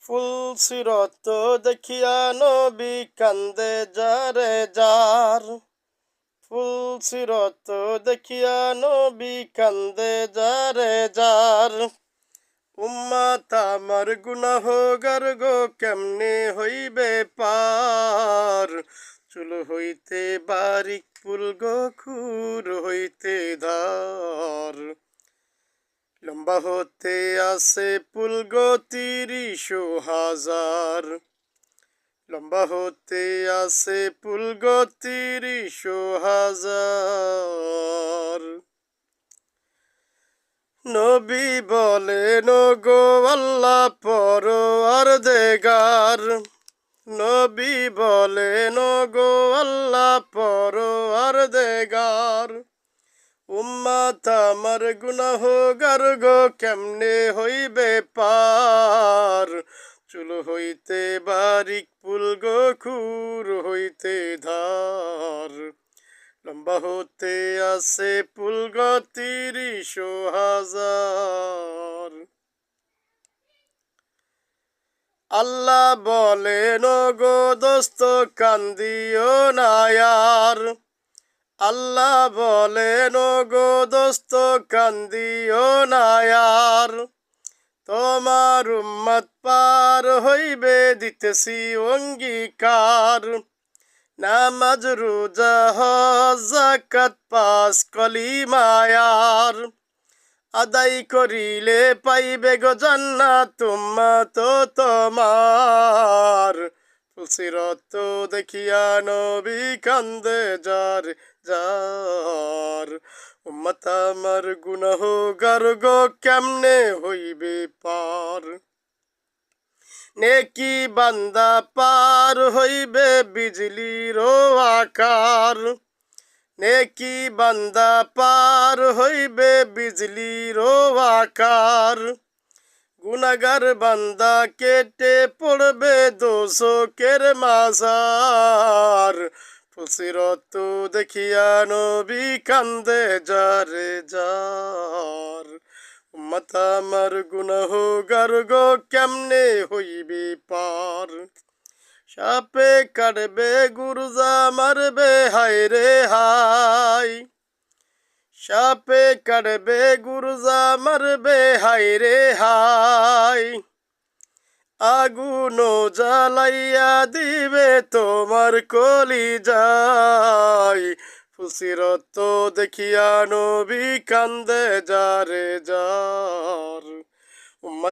ফুল সিরত দেখিয়া নবী কান্দে যারে যার। ফুল সিরত দেখিয়া নবী কান্দে যারে যার। উম্মাত আমার গুনাহ গো কেমনে হইবে পার। চুল হইতে বারিক ফুল গো খুর হইতে ধার। লম্বা হতে আছে পুল গো ৩০,০০০। লম্বা হতে আছে পুল গো ৩০,০০০। নবী বলেন গো আল্লাহ পরওয়ারদিগার। নবী বলেন গো আল্লাহ পরওয়ারদিগার। উম্মাত আমার গুনাহ গো কেমনে হইবে পার। চুল হইতে বারিক পুল গো খুর হইতে ধার। লম্বা হতে আছে পুল গো ৩০,০০০। আল্লাহ বলেন গো দোস্ত কান্দিও না আর। আল্লাহ বলেন গো দোস্ত কান্দিও না আর। তোমার উম্মত পার হইবে দিতেছি অঙ্গীকার। নামাজ রোজা হজ যাকাত পাঁচ কলিমায়ার। আদায় করিলে পাইবে গো জান্নাত উম্মত তোমার। ফুলসিরত দেখিয়া নবী কান্দে যার যার। উম্মত আমার গুনাহ গো কেমনে হইবে পার। নেকি বান্দা পার হইবে বিজলির আকার। নেকি বান্দা পার হইবে বিজলির আকার। গুনাহগার বান্দা কেটে পড়বে দোজখের মাজার। ফুলসিরত দেখিয়া নবী কান্দে যারে যার। উম্মত আমার গুনাহ গো কেমনে হইবে পার। সাপে কাটবে গুরজা মারবে হায় রে হায়। সাপে কাটবে গুরজা মারবে হায় রে হায়। আগুন জ্বালাইয়া দিবে তোমার কলিজায়। ফুলসিরত দেখিয়া নবী কান্দে যারে যার।